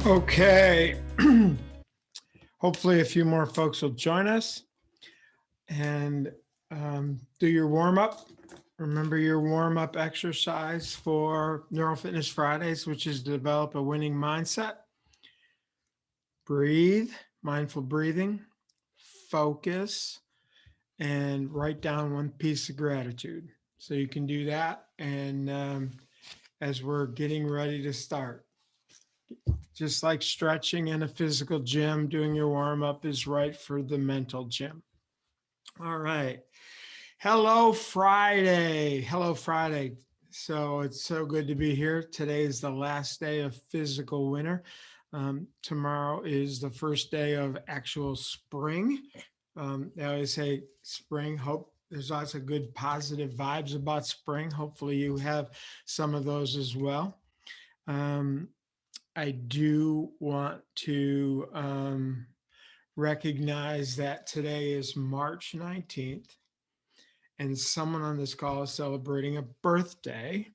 Okay. Hopefully a few more folks will join us and do your warm-up. Remember your warm-up exercise for Neuro-Fitness Fridays, which is to develop a winning mindset. Breathe, mindful breathing, focus, and write down one piece of gratitude. So you can do that. And as we're getting ready to start, just like stretching in a physical gym, doing your warm-up is right for the mental gym. All right. Hello, Friday. Hello, Friday. So it's so good to be here. Today is the last day of physical winter. Tomorrow is the first day of actual spring. I always say spring. Hope there's lots of good positive vibes about spring. Hopefully you have some of those as well. I do want to recognize that today is March 19th, and someone on this call is celebrating a birthday.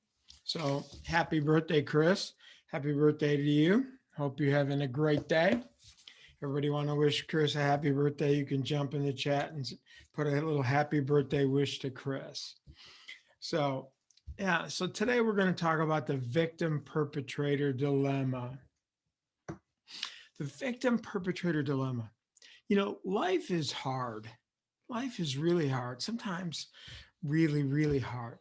So happy birthday, Chris. Happy birthday to you. Hope you're having a great day. Everybody want to wish Chris a happy birthday? You can jump in the chat and put a little happy birthday wish to Chris. So today we're going to talk about the victim-perpetrator dilemma. The victim-perpetrator dilemma. You know, life is hard. Life is really hard. Sometimes really, really hard.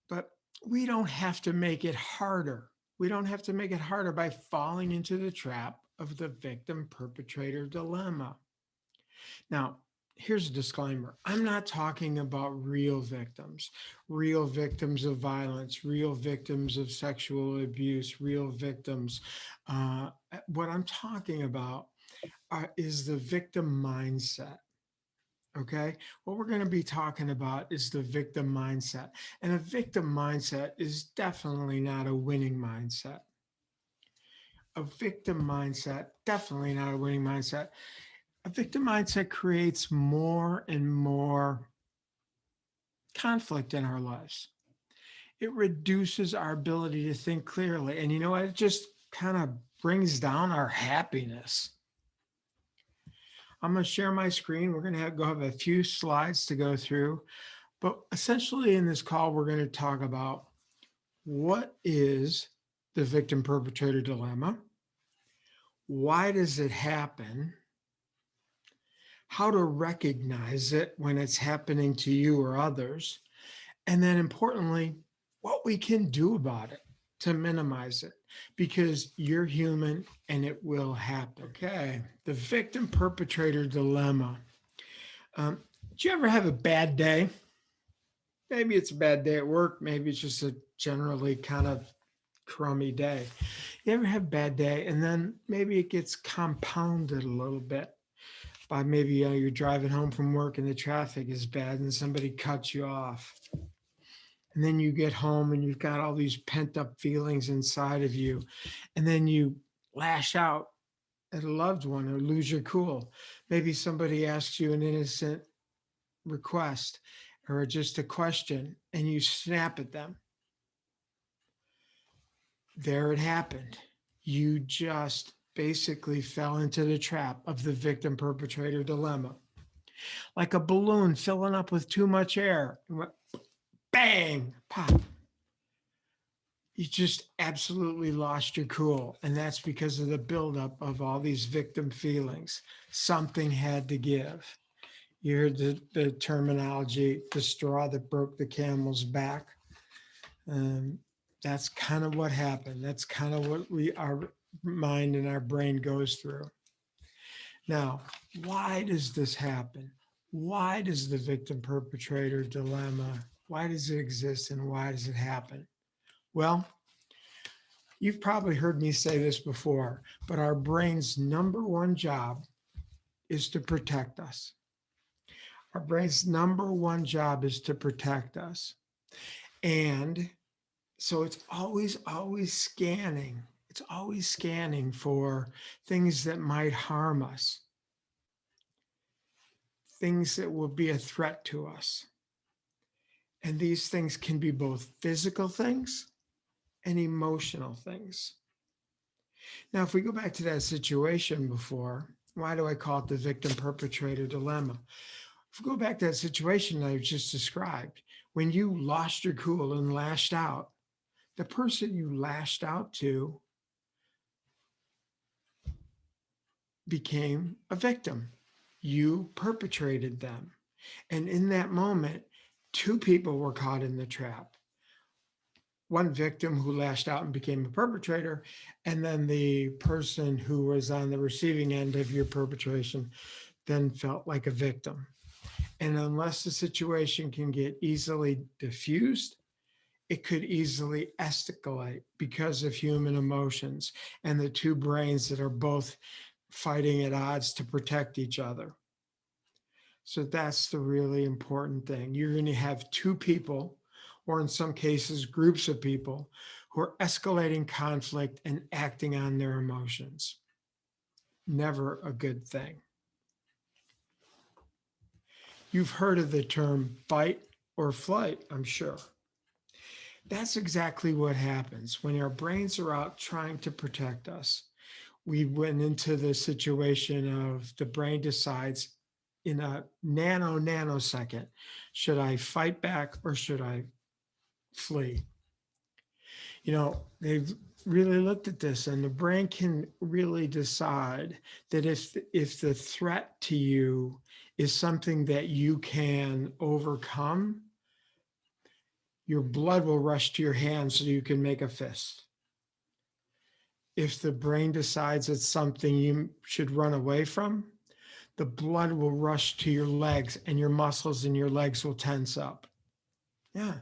But we don't have to make it harder. We don't have to make it harder by falling into the trap of the victim-perpetrator dilemma. Now, here's a disclaimer. I'm not talking about real victims of violence, real victims of sexual abuse, real victims. What I'm talking about is the victim mindset. Okay, what we're going to be talking about is the victim mindset. And a victim mindset is definitely not a winning mindset. A victim mindset, definitely not a winning mindset. A victim mindset creates more and more conflict in our lives. It reduces our ability to think clearly. And you know what? It just kind of brings down our happiness. I'm going to share my screen. We're going to have a few slides to go through. But essentially in this call, we're going to talk about what is the victim-perpetrator dilemma? Why does it happen? How to recognize it when it's happening to you or others, and then importantly, what we can do about it to minimize it, because you're human and it will happen. Okay, the victim-perpetrator dilemma. Do you ever have a bad day? Maybe it's a bad day at work. Maybe it's just a generally kind of crummy day. You ever have a bad day and then maybe it gets compounded a little bit by maybe you're driving home from work and the traffic is bad and somebody cuts you off. And then you get home and you've got all these pent up feelings inside of you. And then you lash out at a loved one or lose your cool. Maybe somebody asks you an innocent request or just a question and you snap at them. There it happened. You just basically fell into the trap of the victim-perpetrator dilemma. Like a balloon filling up with too much air. Bang, pop. You just absolutely lost your cool. And that's because of the buildup of all these victim feelings. Something had to give. You heard the terminology, the straw that broke the camel's back. That's kind of what happened. That's kind of what our mind and our brain goes through. Now, why does this happen? Why does the victim-perpetrator dilemma, why does it exist and why does it happen? Well, you've probably heard me say this before, but our brain's number one job is to protect us. Our brain's number one job is to protect us. And so it's always scanning. It's always scanning for things that might harm us, things that will be a threat to us. And these things can be both physical things and emotional things. Now, if we go back to that situation before, why do I call it the victim-perpetrator dilemma? If we go back to that situation I just described, when you lost your cool and lashed out, the person you lashed out to became a victim. You perpetrated them. And in that moment, two people were caught in the trap. One victim who lashed out and became a perpetrator, and then the person who was on the receiving end of your perpetration then felt like a victim. And unless the situation can get easily diffused, it could easily escalate because of human emotions and the two brains that are both fighting at odds to protect each other. So that's the really important thing. You're going to have two people, or in some cases, groups of people who are escalating conflict and acting on their emotions. Never a good thing. You've heard of the term fight or flight, I'm sure. That's exactly what happens when our brains are out trying to protect us. We went into the situation of the brain decides in a nanosecond, should I fight back or should I flee? You know, they've really looked at this, and the brain can really decide that if the threat to you is something that you can overcome, your blood will rush to your hands so you can make a fist. If the brain decides it's something you should run away from, the blood will rush to your legs and your muscles in your legs will tense up. Yeah.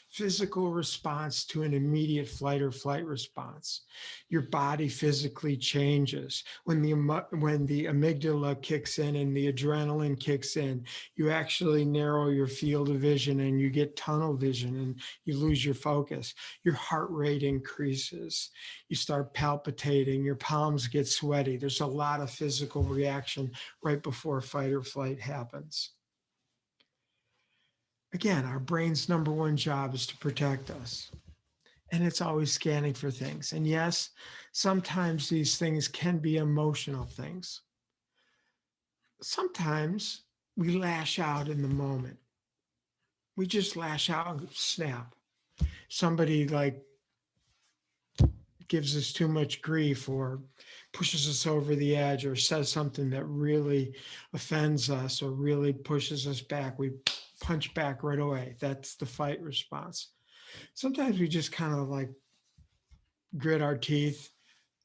Physical response to an immediate flight or flight response. Your body physically changes. When the amygdala kicks in and the adrenaline kicks in, you actually narrow your field of vision and you get tunnel vision and you lose your focus. Your heart rate increases. You start palpitating. Your palms get sweaty. There's a lot of physical reaction right before fight or flight happens. Again, our brain's number one job is to protect us. And it's always scanning for things. And yes, sometimes these things can be emotional things. Sometimes we lash out in the moment. We just lash out and snap. Somebody like gives us too much grief or pushes us over the edge or says something that really offends us or really pushes us back. We punch back right away. That's the fight response. Sometimes we just kind of like grit our teeth,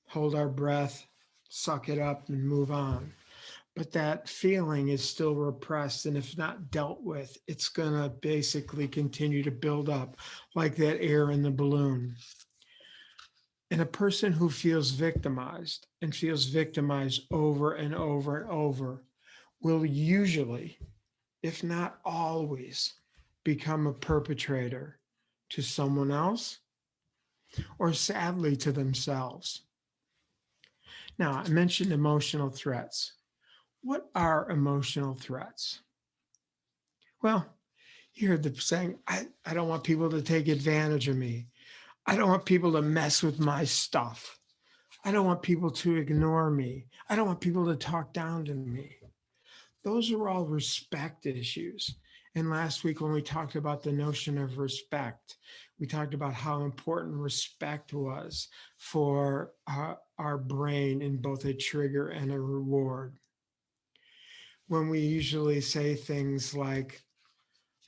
hold our breath, suck it up, and move on. But that feeling is still repressed. And if not dealt with, it's going to basically continue to build up like that air in the balloon. And a person who feels victimized and feels victimized over and over and over will usually, if not always, become a perpetrator to someone else or sadly to themselves. Now, I mentioned emotional threats. What are emotional threats? Well, you heard the saying, I don't want people to take advantage of me. I don't want people to mess with my stuff. I don't want people to ignore me. I don't want people to talk down to me. Those are all respect issues. And last week, when we talked about the notion of respect, we talked about how important respect was for our brain in both a trigger and a reward. When we usually say things like,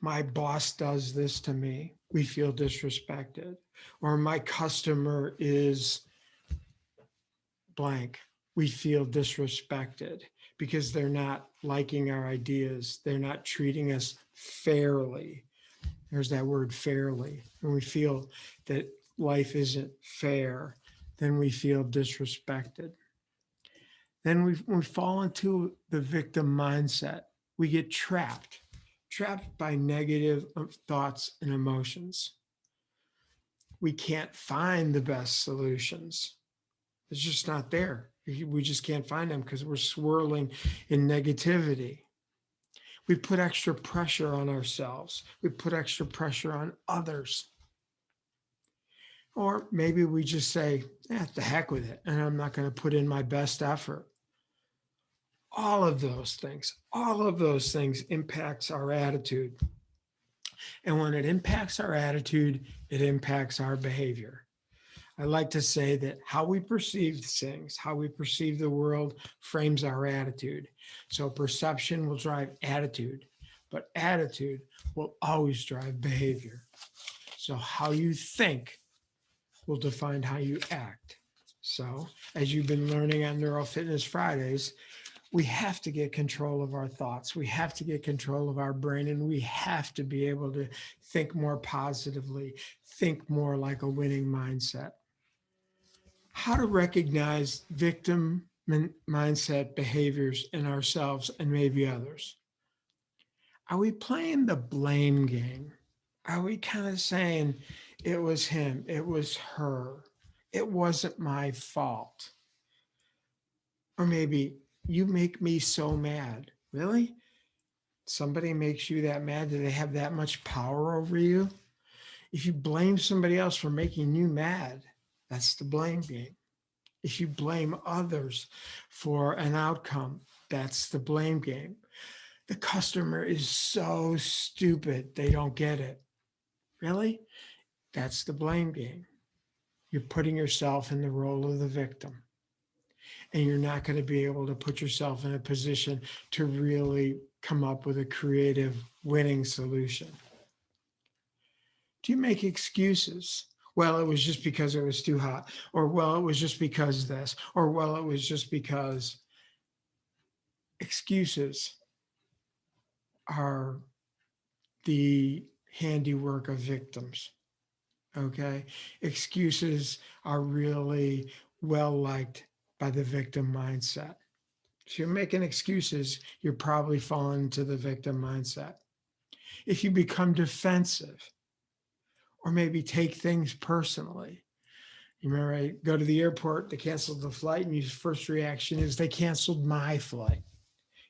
my boss does this to me, we feel disrespected, or my customer is blank, we feel disrespected because they're not liking our ideas. They're not treating us fairly. There's that word fairly. When we feel that life isn't fair, then we feel disrespected. Then we fall into the victim mindset. We get trapped by negative thoughts and emotions. We can't find the best solutions. It's just not there. We just can't find them because we're swirling in negativity. We put extra pressure on ourselves. We put extra pressure on others. Or maybe we just say, the heck with it, and I'm not going to put in my best effort. All of those things impacts our attitude. And when it impacts our attitude, it impacts our behavior. I like to say that how we perceive things, how we perceive the world frames our attitude. So perception will drive attitude, but attitude will always drive behavior. So how you think will define how you act. So, as you've been learning on Neuro-Fitness Fridays, we have to get control of our thoughts. We have to get control of our brain, and we have to be able to think more positively, think more like a winning mindset. How to recognize victim mindset behaviors in ourselves and maybe others. Are we playing the blame game? Are we kind of saying it was him, it was her, it wasn't my fault? Or maybe you make me so mad. Really? Somebody makes you that mad? Do they have that much power over you? If you blame somebody else for making you mad, that's the blame game. If you blame others for an outcome, that's the blame game. The customer is so stupid, they don't get it. Really? That's the blame game. You're putting yourself in the role of the victim. And you're not going to be able to put yourself in a position to really come up with a creative winning solution. Do you make excuses? Well, it was just because it was too hot, or well, it was just because this, or well, it was just because. Excuses are the handiwork of victims. Okay. Excuses are really well liked by the victim mindset. If you're making excuses, you're probably falling into the victim mindset. If you become defensive or maybe take things personally, you remember I go to the airport, they canceled the flight, and your first reaction is they canceled my flight.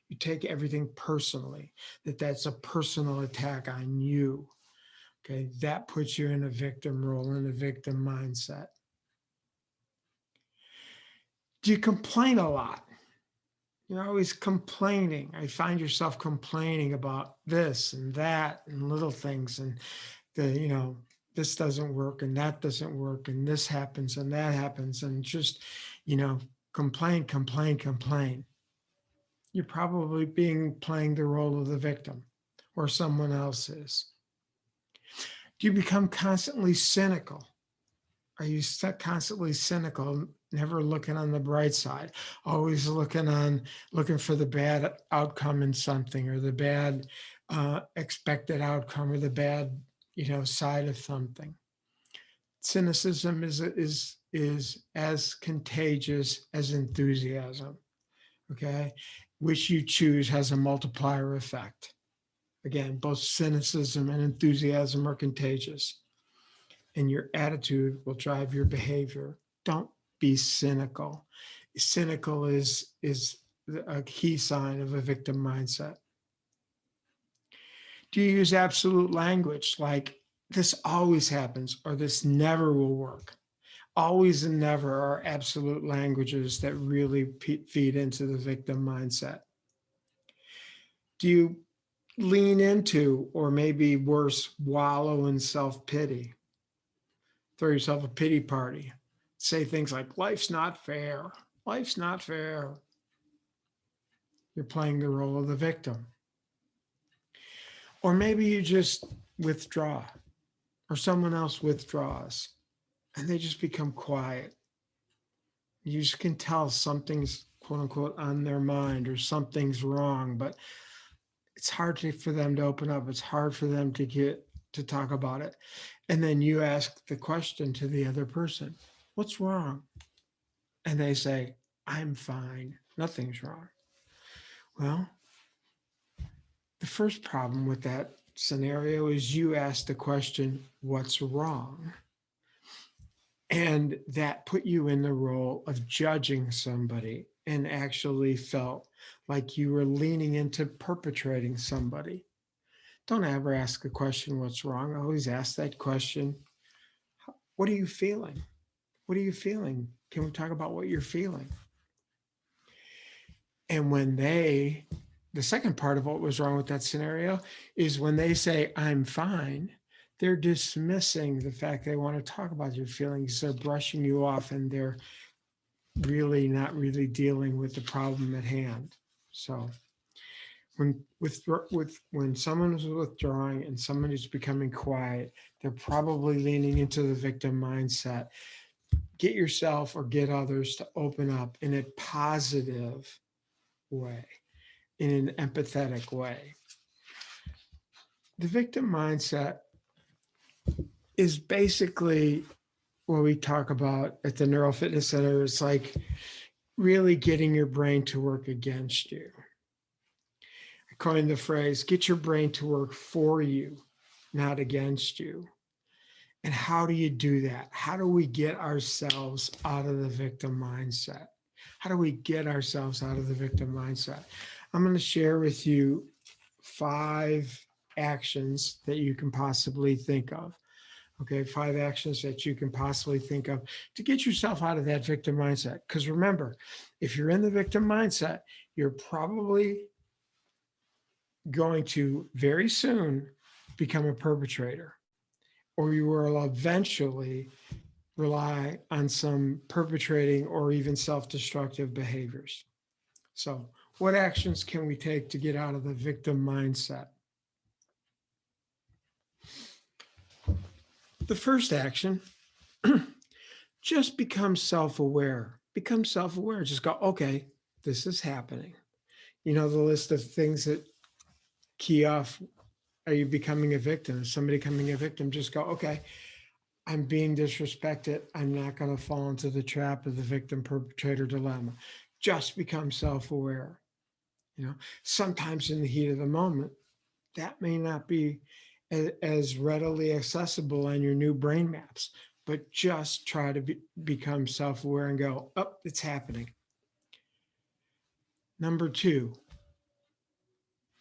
You take everything personally, that's a personal attack on you. Okay, that puts you in a victim role, in a victim mindset. Do you complain a lot? You're always complaining. I find yourself complaining about this and that and little things, and this doesn't work and that doesn't work and this happens and that happens, and just, complain, complain, complain. You're probably playing the role of the victim, or someone else is. Do you become constantly cynical? Are you constantly cynical, never looking on the bright side, always looking for the bad outcome in something, or the bad expected outcome, or the bad side of something? Cynicism is as contagious as enthusiasm. Okay, which you choose has a multiplier effect. Again, both cynicism and enthusiasm are contagious, and your attitude will drive your behavior. Don't be cynical. Cynical is a key sign of a victim mindset. Do you use absolute language like this always happens or this never will work? Always and never are absolute languages that really feed into the victim mindset. Do you lean into, or maybe worse, wallow in self-pity? Throw yourself a pity party. Say things like, life's not fair. Life's not fair. You're playing the role of the victim. Or maybe you just withdraw, or someone else withdraws, and they just become quiet. You just can tell something's quote unquote on their mind, or something's wrong, but it's hard for them to open up. It's hard for them to get to talk about it. And then you ask the question to the other person, what's wrong? And they say, I'm fine. Nothing's wrong. Well, the first problem with that scenario is you ask the question, what's wrong? And that put you in the role of judging somebody, and actually felt like you were leaning into perpetrating somebody. Don't ever ask the question, what's wrong? Always ask that question, What are you feeling? What are you feeling? Can we talk about what you're feeling? And when the second part of what was wrong with that scenario is when they say, I'm fine, they're dismissing the fact they want to talk about your feelings. They're brushing you off and they're really not really dealing with the problem at hand. So when someone is withdrawing and someone is becoming quiet, they're probably leaning into the victim mindset. Get yourself or get others to open up in a positive way, in an empathetic way. The victim mindset is basically what we talk about at the Neuro-Fitness Center. It's like really getting your brain to work against you. I coined the phrase, get your brain to work for you, not against you. And how do you do that? How do we get ourselves out of the victim mindset? How do we get ourselves out of the victim mindset? I'm going to share with you 5 actions that you can possibly think of. Okay, 5 actions that you can possibly think of to get yourself out of that victim mindset. Because remember, if you're in the victim mindset, you're probably going to very soon become a perpetrator, or you will eventually rely on some perpetrating or even self-destructive behaviors. So, what actions can we take to get out of the victim mindset? The first action, just become self-aware. Become self-aware. Just go, okay, this is happening. You know, the list of things that key off, are you becoming a victim? Is somebody becoming a victim? Just go, okay, I'm being disrespected. I'm not going to fall into the trap of the victim-perpetrator dilemma. Just become self-aware. You know, sometimes in the heat of the moment, that may not be as readily accessible on your new brain maps, but just try to become self-aware and go, oh, it's happening. Number 2,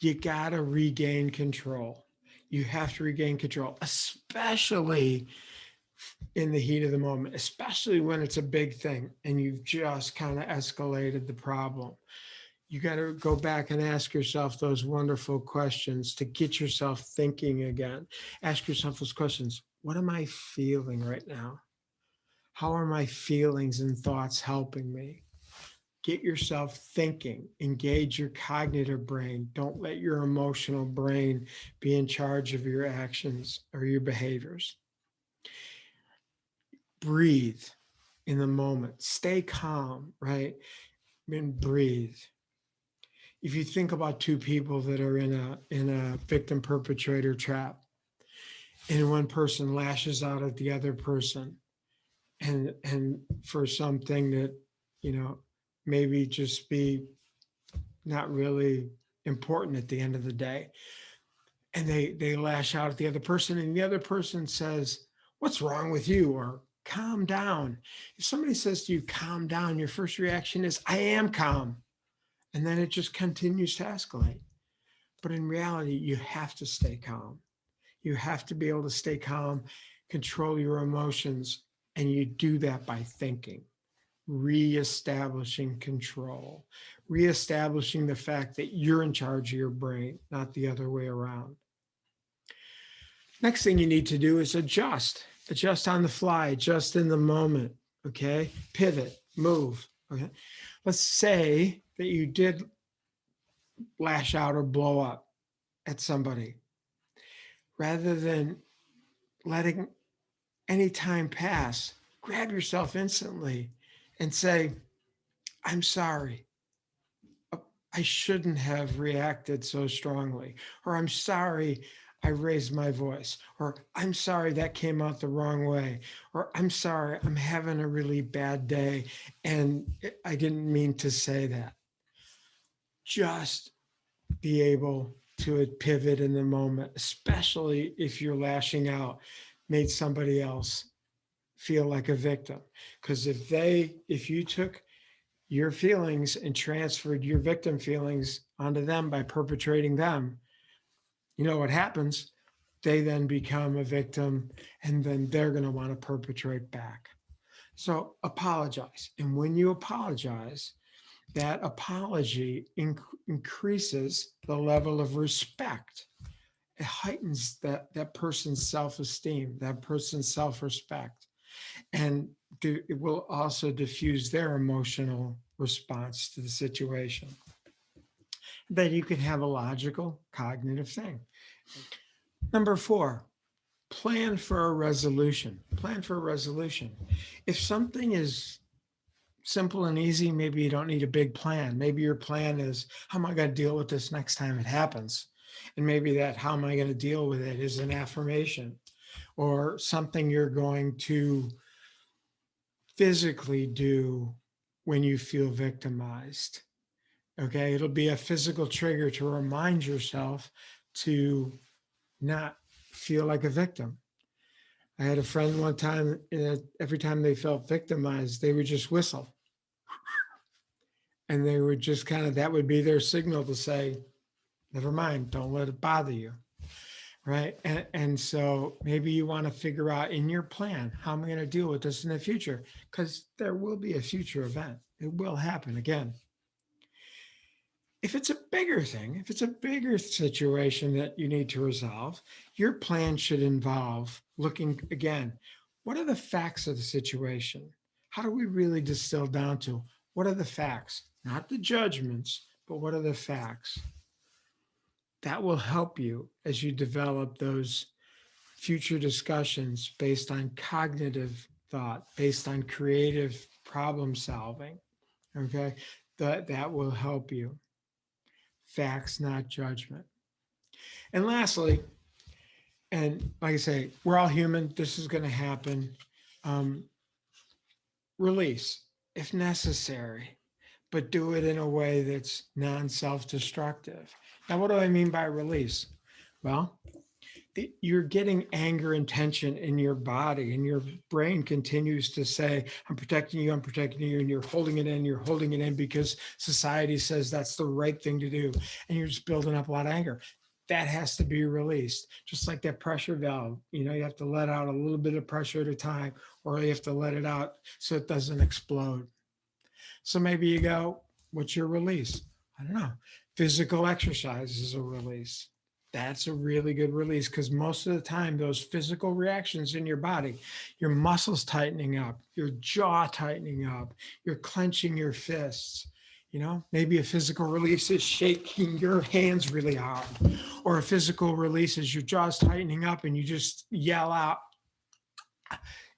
you got to regain control. You have to regain control, especially in the heat of the moment, especially when it's a big thing and you've just kind of escalated the problem. You got to go back and ask yourself those wonderful questions to get yourself thinking again. Ask yourself those questions. What am I feeling right now? How are my feelings and thoughts helping me? Get yourself thinking. Engage your cognitive brain. Don't let your emotional brain be in charge of your actions or your behaviors. Breathe in the moment. Stay calm, right? And breathe. If you think about 2 people that are in a victim perpetrator trap, and one person lashes out at the other person, and for something that, you know, maybe just be not really important at the end of the day, and they lash out at the other person, and the other person says, "What's wrong with you?" or "Calm down." If somebody says to you, "Calm down," your first reaction is, "I am calm." And then it just continues to escalate. But in reality, you have to stay calm. You have to be able to stay calm, control your emotions, and you do that by thinking, reestablishing control, reestablishing the fact that you're in charge of your brain, not the other way around. Next thing you need to do is adjust on the fly, adjust in the moment, okay? Pivot, move, okay? Let's say that you did lash out or blow up at somebody. Rather than letting any time pass, grab yourself instantly and say, I'm sorry. I shouldn't have reacted so strongly. Or I'm sorry I raised my voice. Or I'm sorry that came out the wrong way. Or I'm sorry I'm having a really bad day and I didn't mean to say that. Just be able to pivot in the moment, especially if you're lashing out, made somebody else feel like a victim. Because if you took your feelings and transferred your victim feelings onto them by perpetrating them, you know what happens? they then become a victim, and then they're going to want to perpetrate back. So apologize. And when you apologize, that apology increases the level of respect. It heightens that person's self-esteem, that person's self-respect. And it will also diffuse their emotional response to the situation. Then you can have a logical, cognitive thing. Number 4, plan for a resolution. Plan for a resolution. If something is simple and easy, maybe you don't need a big plan. Maybe your plan is, how am I going to deal with this next time it happens? And maybe that how am I going to deal with it is an affirmation or something you're going to physically do when you feel victimized. Okay, it'll be a physical trigger to remind yourself to not feel like a victim. I had a friend one time, every time they felt victimized, they would just whistle. And they would just kind of, that would be their signal to say, never mind, don't let it bother you. Right. And so maybe you want to figure out in your plan, how am I going to deal with this in the future? Because there will be a future event. It will happen again. If it's a bigger thing, if it's a bigger situation that you need to resolve, your plan should involve looking again, what are the facts of the situation? How do we really distill down to what are the facts? Not the judgments, but what are the facts? That will help you as you develop those future discussions based on cognitive thought, based on creative problem solving. Okay, that will help you. Facts, not judgment. And lastly, and like I say, we're all human. This is going to happen. Release if necessary, but do it in a way that's non-self-destructive. Now, what do I mean by release? Well, you're getting anger and tension in your body, and your brain continues to say, I'm protecting you, and you're holding it in because society says that's the right thing to do. And you're just building up a lot of anger. That has to be released. Just like that pressure valve, you have to let out a little bit of pressure at a time, or you have to let it out so it doesn't explode. So maybe you go, what's your release? I don't know. Physical exercise is a release. That's a really good release, because most of the time, those physical reactions in your body, your muscles tightening up, your jaw tightening up, you're clenching your fists. Maybe a physical release is shaking your hands really hard, or a physical release is your jaw's tightening up and you just yell out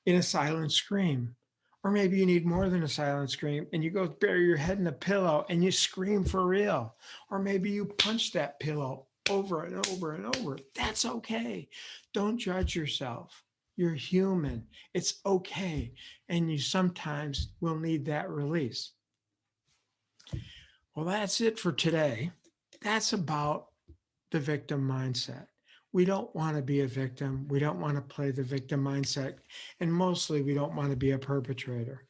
in a silent scream. Or maybe you need more than a silent scream and you go bury your head in a pillow and you scream for real. Or maybe you punch that pillow over and over and over. That's okay. Don't judge yourself. You're human. It's okay. And you sometimes will need that release. Well, that's it for today. That's about the victim mindset. We don't want to be a victim. We don't want to play the victim mindset. And mostly, we don't want to be a perpetrator.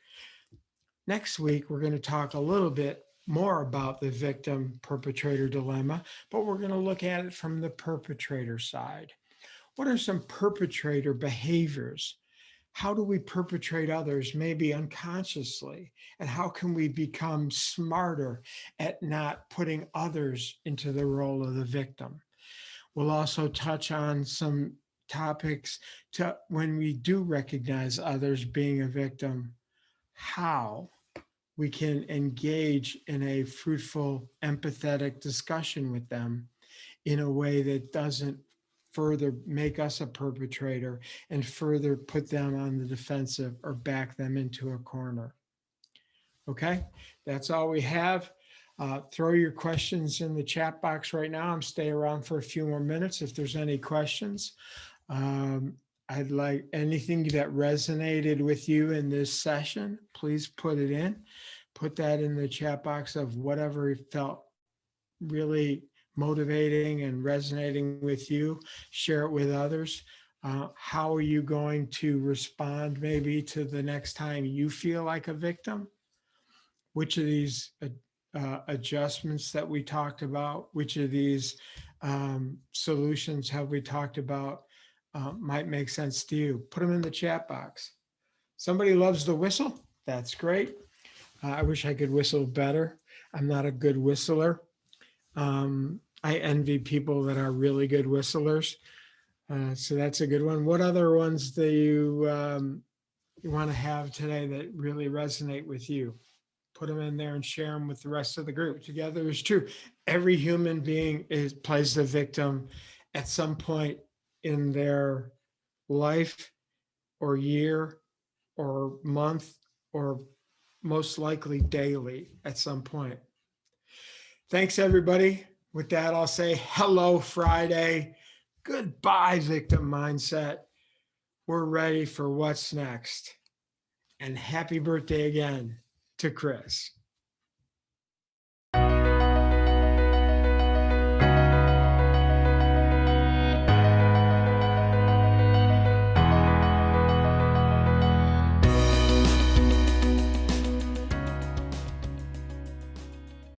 Next week, we're going to talk a little bit more about the victim-perpetrator dilemma, but we're going to look at it from the perpetrator side. What are some perpetrator behaviors? How do we perpetrate others, maybe unconsciously? And how can we become smarter at not putting others into the role of the victim? We'll also touch on some topics to when we do recognize others being a victim, how we can engage in a fruitful, empathetic discussion with them in a way that doesn't further make us a perpetrator and further put them on the defensive or back them into a corner. Okay, that's all we have. Throw your questions in the chat box right now. I'm staying around for a few more minutes if there's any questions. I'd like anything that resonated with you in this session, please put it in. Put that in the chat box of whatever felt really motivating and resonating with you. Share it with others. How are you going to respond maybe to the next time you feel like a victim? Which of these adjustments that we talked about, which of these solutions have we talked about might make sense to you? Put them in the chat box. Somebody loves the whistle. That's great. I wish I could whistle better. I'm not a good whistler. I envy people that are really good whistlers. So that's a good one. What other ones do you want to have today that really resonate with you? Put them in there and share them with the rest of the group. Together is true. Every human being plays the victim at some point in their life or year or month, or most likely daily at some point. Thanks, everybody. With that, I'll say hello, Friday. Goodbye, victim mindset. We're ready for what's next. And happy birthday again to Chris.